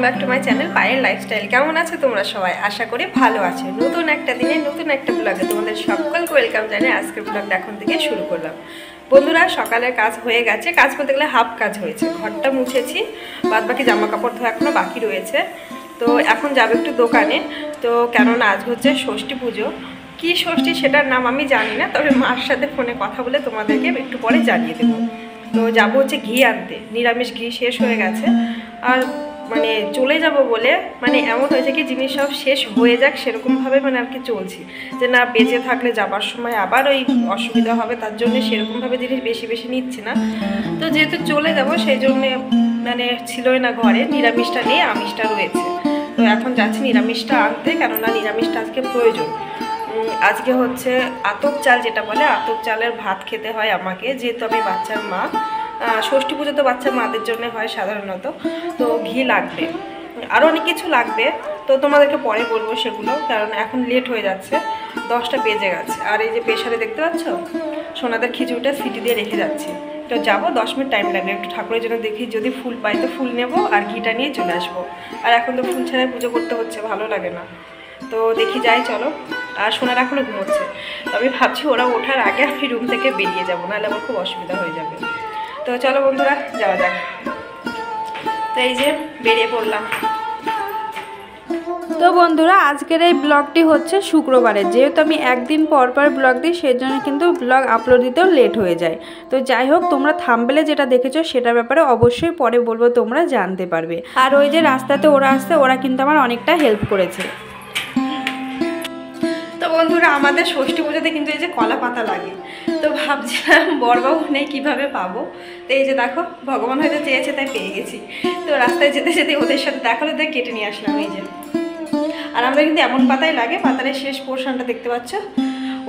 Back to my channel Payel lifestyle. কেমন আছো তোমরা সবাই? আশা করি ভালো আছো। নতুন একটা দিনে নতুন একটা ব্লগে তোমাদের সকলকে ওয়েলকাম জানিয়ে আজকের ব্লগটা এখন থেকে শুরু করলাম। বন্ধুরা, সকালের কাজ হয়ে গেছে, কাজ বলতে গেলে হাফ কাজ হয়েছে। ঘরটা মুছেছি, বাদ বাকি জামা কাপড় ধোয়া এখনো বাকি রয়েছে। তো এখন যাবো একটু দোকানে। তো কেননা আজ হচ্ছে ষষ্ঠী পুজো। কী ষষ্ঠী সেটার নাম আমি জানি না, তবে মার সাথে ফোনে কথা বলে তোমাদেরকে একটু পরে জানিয়ে দেবো। তো যাবো হচ্ছে ঘি আনতে, নিরামিষ ঘি শেষ হয়ে গেছে। আর মানে চলে যাব বলে মানে এমন হয়েছে কি জিনিস সব শেষ হয়ে যাক সেরকমভাবে মানে আর কি চলছি, যে না বেঁচে থাকলে যাবার সময় আবার ওই অসুবিধা হবে, তার জন্য সেরকমভাবে জিনিস বেশি বেশি নিচ্ছি না। তো যেহেতু চলে যাব সেই জন্যে মানে ছিলই না ঘরে, নিরামিষটা নিয়ে আমিষটা রয়েছে। তো এখন যাচ্ছি নিরামিষটা আনতে, কেননা নিরামিষটা আজকে প্রয়োজন। আজকে হচ্ছে আতপ চাল, যেটা বলে আতপ চালের ভাত খেতে হয় আমাকে, যেহেতু আমি বাচ্চার মা। ষষ্ঠী পুজো তো বাচ্চা মাদের জন্য হয় সাধারণত। তো ঘি লাগবে, আরও অনেক কিছু লাগবে, তো তোমাদেরকে পরে বলবো সেগুলো, কারণ এখন লেট হয়ে যাচ্ছে, 10টা বেজে গেছে। আর এই যে প্রেশারে দেখতে পাচ্ছ সোনাদের খিচুড়িটা সিটি দিয়ে রেখে যাচ্ছি। তো যাবো, 10 মিনিট টাইম লাগবে। একটু ঠাকুরের জন্য দেখি, যদি ফুল পাই তো ফুল নেব, আর ঘিটা নিয়ে চলে আসবো। আর এখন তো ফুল ছাড়াই পুজো করতে হচ্ছে, ভালো লাগে না। তো দেখি যাই, চলো। আর সোনারা এখনও ঘুমোচ্ছে, তো আমি ভাবছি ওরা ওঠার আগে আমি রুম থেকে বেরিয়ে যাবো, নাহলে আমার খুব অসুবিধা হয়ে যাবে। তো চলো বন্ধুরা, যাওয়া যাক। তো এই যে বেরিয়ে পড়লাম। তো বন্ধুরা, আজকের এই ব্লগটি হচ্ছে শুক্রবারে, যেহেতু আমি একদিন পর পর ব্লগ দিই সেই জন্য কিন্তু ব্লগ আপলোড দিতেও লেট হয়ে যায়। তো যাই হোক, তোমরা থাম্বনেলে যেটা দেখেছো সেটার ব্যাপারে অবশ্যই পরে বলবো, তোমরা জানতে পারবে। আর ওই যে রাস্তাতে ওরা আসছে, ওরা কিন্তু আমার অনেকটা হেল্প করেছে। তো বন্ধুরা, আমাদের ষষ্ঠী পুজোতে কিন্তু এই যে কলা পাতা লাগে, তো ভাবছিলাম বড়বাবু নেই কীভাবে পাবো। তো এই যে দেখো, ভগবান হয়তো চেয়েছে তাই পেয়ে গেছি। তো রাস্তায় যেতে যেতে ওদের সাথে দেখা হলে তাই কেটে নিয়ে আসলাম এই যে। আর আমাদের কিন্তু এমন পাতাই লাগে, পাতার শেষ পোর্শনটা দেখতে পাচ্ছ,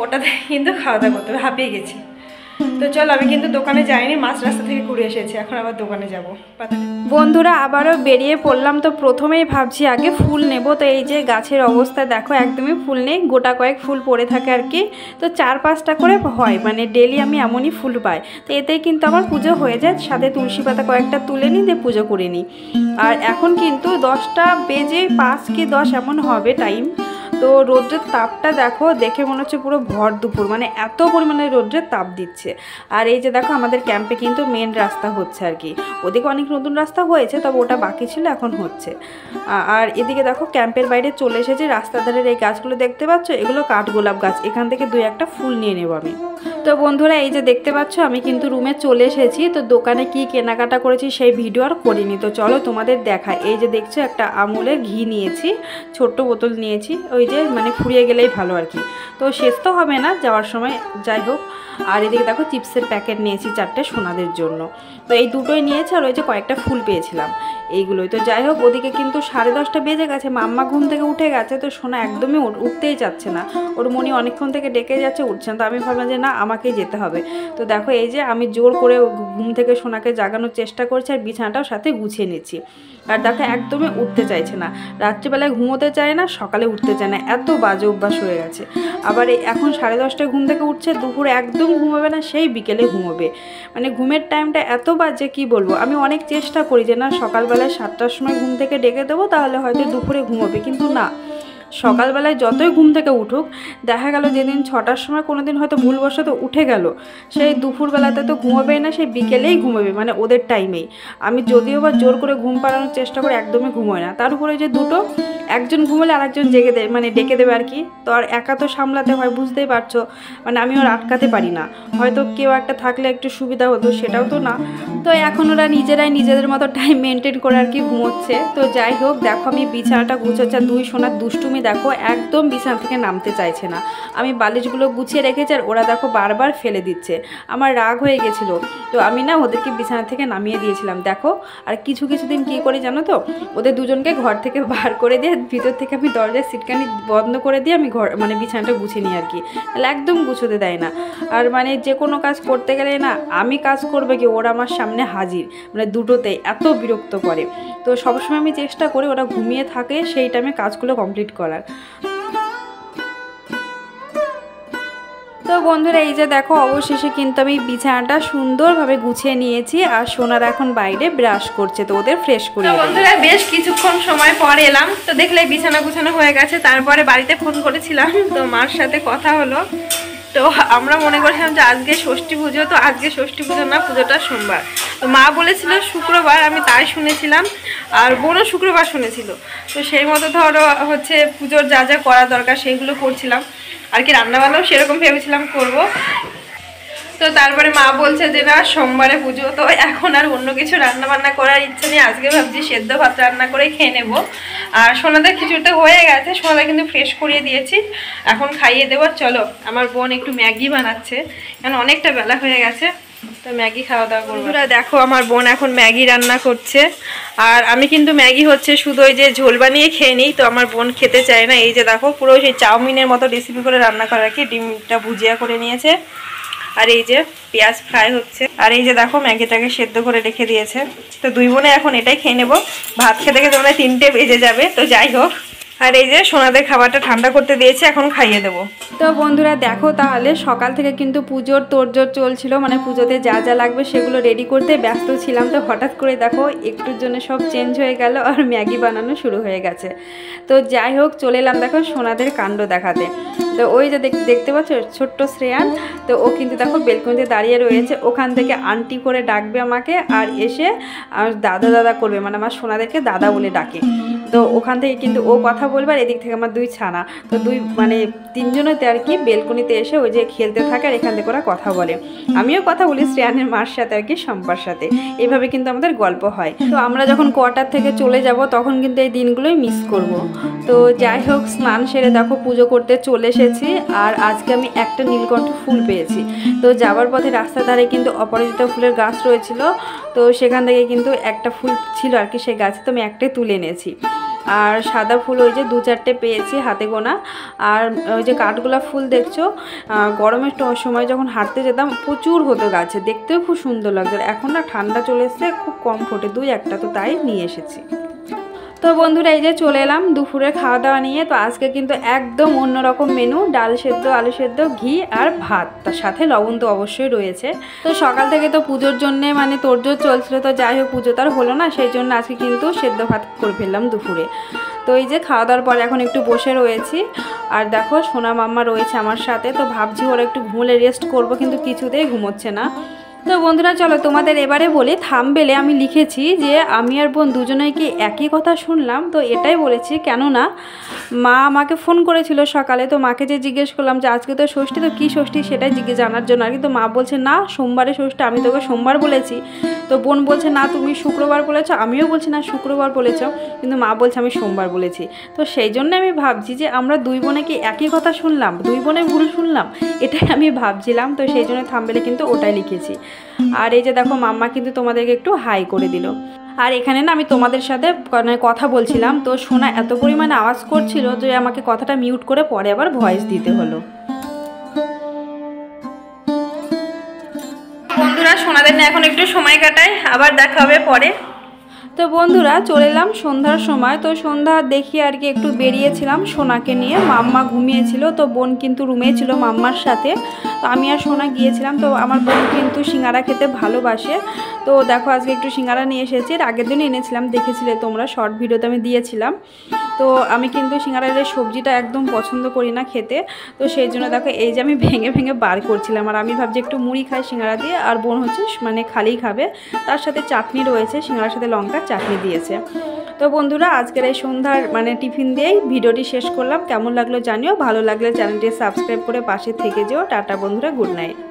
ওটাতে কিন্তু খাওয়া দাওয়া করতে হবে, হাঁপিয়ে গেছি। তো চল, আমি কিন্তু দোকানে যাইনি, মাছ রাস্তা থেকে ঘুরে এসেছি, এখন আবার দোকানে যাবো। বন্ধুরা, আবারও বেরিয়ে পড়লাম। তো প্রথমেই ভাবছি আগে ফুল নেব। তো এই যে গাছের অবস্থা দেখো, একদমই ফুল নেই, গোটা কয়েক ফুল পড়ে থাকে আর কি। তো 4-5টা করে হয়, মানে ডেলি আমি এমনই ফুল পাই। তো এতেই কিন্তু আমার পুজো হয়ে যায়, সাথে তুলসী পাতা কয়েকটা তুলে নিই, দিয়ে পুজো করে নিই। আর এখন কিন্তু 10টা বেজে 5 কি 10 এমন হবে টাইম। তো রোদ্রের তাপটা দেখো, দেখে মনে হচ্ছে পুরো ভর দুপুর, মানে এত পরিমাণে রোদ্রের তাপ দিচ্ছে। আর এই যে দেখো, আমাদের ক্যাম্পে কিন্তু মেন রাস্তা হচ্ছে আর কি। ওদিকে অনেক নতুন রাস্তা হয়েছে, তবে ওটা বাকি ছিল, এখন হচ্ছে। আর এদিকে দেখো, ক্যাম্পের বাইরে চলে এসেছি। রাস্তার ধারের এই গাছগুলো দেখতে পাচ্ছ, এগুলো কাঠগোলাপ গাছ। এখান থেকে 2-1টা ফুল নিয়ে নেব আমি। তো বন্ধুরা, এই যে দেখতে পাচ্ছ আমি কিন্তু রুমে চলে এসেছি। তো দোকানে কি কেনাকাটা করেছি সেই ভিডিও আর করিনি, তো চলো তোমাদের দেখায়। এই যে দেখছো, একটা আমুলের ঘি নিয়েছি, ছোট্ট বোতল নিয়েছি, ওই যে মানে ফুরিয়ে গেলেই ভালো আর কি। তো শেষ তো হবে না যাওয়ার সময়, যাই হোক। আর এদিকে দেখো, চিপসের প্যাকেট নিয়েছি 4টে সোনাদের জন্য। তো এই দুটোই নিয়েছি, আর ওই যে কয়েকটা ফুল পেয়েছিলাম, এইগুলোই। তো যাই হোক, ওদিকে কিন্তু 10:30 বেজে গেছে, মাম্মা ঘুম থেকে উঠে গেছে। তো সোনা একদমই উঠতেই চাচ্ছে না, ওর মনি অনেকক্ষণ থেকে ডেকে যাচ্ছে, উঠছে না। তো আমি ভাবলাম যে না, আমাকেই যেতে হবে। তো দেখো, এই যে আমি জোর করে ঘুম থেকে সোনাকে জাগানোর চেষ্টা করছি, আর বিছানাটাও সাথে গুছিয়ে নিচ্ছি। আর দেখো, একদমই উঠতে চাইছে না, রাত্রিবেলায় ঘুমোতে চায় না, সকালে উঠতে চায় না, এত বাজে অভ্যাস হয়ে গেছে। আবার এখন 10:30টায় ঘুম থেকে উঠছে, দুপুরে একদম ঘুমোবে না, সেই বিকেলে ঘুমোবে। মানে ঘুমের টাইমটা এত বাজে, কি বলবো। আমি অনেক চেষ্টা করি যে না, সকালবেলায় 7টার সময় ঘুম থেকে ডেকে দেবো, তাহলে হয়তো দুপুরে ঘুমোবে, কিন্তু না, সকালবেলায় যতই ঘুম থেকে উঠুক, দেখা গেল যেদিন 6টার সময় কোনো দিন হয়তো ভুলবশত উঠে গেল, সেই দুপুরবেলাতে তো ঘুমোবেই না, সেই বিকেলেই ঘুমোবে, মানে ওদের টাইমেই। আমি যদিও বা জোর করে ঘুম পাড়ানোর চেষ্টা করি, একদমই ঘুমোয় না। তার উপরে যে দুটো, একজন ঘুমোলে আরেকজন জেগে দেয়, মানে ডেকে দেবে আর কি। তো আর একা তো সামলাতে হয়, বুঝতেই পারছো, মানে আমি ওর আটকাতে পারি না। হয়তো কেউ একটা থাকলে একটু সুবিধা হতো, সেটাও তো না। তো এখন ওরা নিজেরাই নিজেদের মতো টাইম মেনটেন করে আর কি ঘুমোচ্ছে। তো যাই হোক, দেখো আমি বিছানাটা গুছোচ্ছি, 2 সোনার দুষ্টুমি দেখো, একদম বিছানা থেকে নামতে চাইছে না। আমি বালিশগুলো গুছিয়ে রেখেছি, আর ওরা দেখো বারবার ফেলে দিচ্ছে। আমার রাগ হয়ে গেছিলো, তো আমি না ওদেরকে বিছানা থেকে নামিয়ে দিয়েছিলাম দেখো। আর কিছুদিন কী করি জানো তো, ওদের দুজনকে ঘর থেকে বার করে দিয়ে ভিতর থেকে আমি দরজার সিটকানি বন্ধ করে দিয়ে আমি মানে বিছানাটা গুছিয়ে নিই আর কি, তাহলে একদম গুছোতে দেয় না। আর মানে যে কোনো কাজ করতে গেলে না, আমি কাজ করবে কি, ওরা আমার সামনে হাজির, মানে দুটোতেই এত বিরক্ত করে। তো সবসময় আমি চেষ্টা করি ওরা ঘুমিয়ে থাকে সেই টাইমে কাজগুলো কমপ্লিট করার। তো বন্ধুরা এই যে দেখো অবশেষে কিন্তু আমি বিছানাটা সুন্দরভাবে গুছিয়ে নিয়েছি আর সোনার এখন বাইরে ব্রাশ করছে, তো ওদের ফ্রেশ করি। বন্ধুরা বেশ কিছুক্ষণ সময় পর এলাম, তো দেখলে বিছানা গুছানো হয়ে গেছে। তারপরে বাড়িতে ফোন করেছিলাম, তো মার সাথে কথা হলো। তো আমরা মনে করছিলাম যে আজকে ষষ্ঠী পুজো, তো আজকে ষষ্ঠী পুজো না, পুজোটা সোমবার। তো মা বলেছিল শুক্রবার, আমি তাই শুনেছিলাম, আর বোনও শুক্রবার শুনেছিল। তো সেই মতো ধরো হচ্ছে পুজোর যা যা করা দরকার সেগুলো করছিলাম আর কি, রান্নাবান্নাও সেরকম ভেবেছিলাম করব। তো তারপরে মা বলছে যে না সোমবারে পুজো, তো এখন আর অন্য কিছু রান্না বান্না করার ইচ্ছে নেই। আজকে ভাবছি সেদ্ধ ভাত রান্না করে খেয়ে নেবো। আর সোনাদের খিচুড়িটা হয়ে গেছে, সোনাদের কিন্তু ফ্রেশ করিয়ে দিয়েছি, এখন খাইয়ে দেবো। চলো আমার বোন একটু ম্যাগি বানাচ্ছে, কারণ অনেকটা বেলা হয়ে গেছে, তো ম্যাগি খাওয়া দাওয়া করবো। দেখো আমার বোন এখন ম্যাগি রান্না করছে, আর আমি কিন্তু ম্যাগি হচ্ছে শুধু ওই যে ঝোল বানিয়ে খেয়ে নিই, তো আমার বোন খেতে চায় না। এই যে দেখো পুরো সেই চাউমিনের মতো রেসিপি করে রান্না করা, আর কি ডিমটা ভুজিয়া করে নিয়েছে, আর এই যে পেঁয়াজ ফ্রাই হচ্ছে, আর এই যে দেখো ম্যাগিটাকে সেদ্ধ করে রেখে দিয়েছে। তো দুই বোনে এখন এটাই খেয়ে নেবো, ভাত খেতে খেতে মানে 3টে বেজে যাবে। তো যাই হোক, আর এই যে সোনাদের খাবারটা ঠান্ডা করতে দিয়েছে, এখন খাইয়ে দেবো। তো বন্ধুরা দেখো তাহলে সকাল থেকে কিন্তু পুজোর তোড়জোড় চলছিল, মানে পুজোতে যা যা লাগবে সেগুলো রেডি করতে ব্যস্ত ছিলাম। তো হঠাৎ করে দেখো একটুর জন্য সব চেঞ্জ হয়ে গেল আর ম্যাগি বানানো শুরু হয়ে গেছে। তো যাই হোক চলে এলাম দেখো সোনাদের কাণ্ড দেখাতে। তো ওই যে দেখতে পাচ্ছ ছোট্ট শ্রেয়ান, তো ও কিন্তু দেখো বেলকনিতে দাঁড়িয়ে রয়েছে, ওখান থেকে আন্টি করে ডাকবে আমাকে, আর এসে আর দাদা দাদা করবে, মানে আমার সোনাদেরকে দাদা বলে ডাকে। তো ওখান থেকে কিন্তু ও কথা বলবে, আর এদিক থেকে আমার দুই ছানা, তো দুই মানে তিনজনেতে আর কি বেলকনিতে এসে ওই যে খেলতে থাকে, আর এখান থেকে ওরা কথা বলে। আমিও কথা বলি শ্রেয়ানের মার সাথে আর কি, শম্পার সাথে, এইভাবে কিন্তু আমাদের গল্প হয়। তো আমরা যখন কোয়ার্টার থেকে চলে যাব তখন কিন্তু এই দিনগুলোই মিস করব। তো যাই হোক স্নান সেরে দেখো পুজো করতে চলে এসেছি, আর আজকে আমি একটা নীলকণ্ঠ ফুল পেয়েছি। তো যাওয়ার পথে রাস্তার ধারে কিন্তু অপরাজিতা ফুলের গাছ রয়েছিল, তো সেখান থেকে কিন্তু একটা ফুল ছিল আর কি সেই গাছে, তো আমি একটাই তুলে এনেছি। আর সাদা ফুল ওই যে 2-4টে পেয়েছি হাতে গোনা। আর ওই যে কাঠগোলাপ ফুল দেখছো, গরমের সময় যখন হাঁটতে যেতাম প্রচুর হতো গাছে, দেখতেও খুব সুন্দর লাগতো। এখন না ঠান্ডা চলে এসছে, খুব কম ফোটে, 2-1টা, তো তাই নিয়ে এসেছি। তো বন্ধুরা এই যে চলে এলাম দুপুরে খাওয়া দাওয়া নিয়ে। তো আজকে কিন্তু একদম অন্যরকম মেনু, ডাল সেদ্ধ, আলু সেদ্ধ, ঘি আর ভাত, তার সাথে লবণ তো অবশ্যই রয়েছে। তো সকাল থেকে তো পুজোর জন্যে মানে তোড়জোড় চলছিল, তো যাই হোক পুজো তার হলো না, সেই জন্য আজকে কিন্তু সেদ্ধ ভাত করে ফেললাম দুপুরে। তো এই যে খাওয়া দাওয়ার পরে এখন একটু বসে রয়েছি, আর দেখো সোনা মাম্মা রয়েছে আমার সাথে। তো ভাবছি ওরা একটু ঘুমলে রেস্ট করব, কিন্তু কিছুতেই ঘুমোচ্ছে না। তো বন্ধুরা চলো তোমাদের এবারে বলি, থাম্বনেলে আমি লিখেছি যে আমি আর বোন দুজনেই কি একই কথা শুনলাম। তো এটাই বলেছি, কেননা মা আমাকে ফোন করেছিল সকালে, তো মাকে যে জিজ্ঞেস করলাম যে আজকে তো ষষ্ঠী, তো কী ষষ্ঠী সেটাই জানার জন্য আর কি। তো মা বলছে না সোমবারে ষষ্ঠী, আমি তোকে সোমবার বলেছি। তো বোন বলছে না তুমি শুক্রবার বলেছো, আমিও বলছি না শুক্রবার বলেছ, কিন্তু মা বলছে আমি সোমবার বলেছি। তো সেই জন্য আমি ভাবছি যে আমরা দুই বোনে কি একই কথা শুনলাম, দুই বোনে ভুল শুনলাম, এটাই আমি ভাবছিলাম। তো সেই জন্য থাম্বনেলে কিন্তু ওটাই লিখেছি। আর এই যে দেখো মাম্মা কিন্তু তোমাদেরকে একটু হাই করে দিল। আর এখানে না আমি তোমাদের সাথে কথা বলছিলাম, তো সোনা এত পরিমাণে আওয়াজ করছিল যে আমাকে কথাটা মিউট করে পরে আবার ভয়েস দিতে হলো। বন্ধুরা সোনাদের না এখন একটু সময় কাটাই, আবার দেখা হবে পরে। তো বন্ধুরা চলে এলাম সন্ধ্যার সময়। তো সন্ধ্যা দেখি আর কি একটু বেরিয়েছিলাম সোনাকে নিয়ে, মাম্মা ঘুমিয়েছিল, তো বোন কিন্তু রুমে ছিল মাম্মার সাথে। তো আমি আর সোনা গিয়েছিলাম। তো আমার বোন কিন্তু সিঙ্গারা খেতে ভালোবাসে, তো দেখো আজকে একটু সিঙ্গারা নিয়ে এসেছি। এর আগের দিন এনেছিলাম, দেখেছিলে তোমরা, শর্ট ভিডিওতে আমি দিয়েছিলাম। তো আমি কিন্তু সিঙ্গারার সবজিটা একদম পছন্দ করি না খেতে, তো সেই জন্য দেখো এই যে আমি ভেঙে ভেঙে বার করছিলাম। আর আমি ভাবছি একটু মুড়ি খাই সিঙ্গারা দিয়ে, আর বোন হচ্ছে মানে খালি খাবে, তার সাথে চাটনি রয়েছে, সিঙ্গারার সাথে লঙ্কা চাটনি দিয়েছে। তো বন্ধুরা আজকের এই সন্ধ্যার মানে টিফিন দিয়েই ভিডিওটি শেষ করলাম। কেমন লাগলো জানিও, ভালো লাগলে চ্যানেলটি সাবস্ক্রাইব করে পাশে থেকে যেও। টাটা বন্ধুরা, গুড নাইট।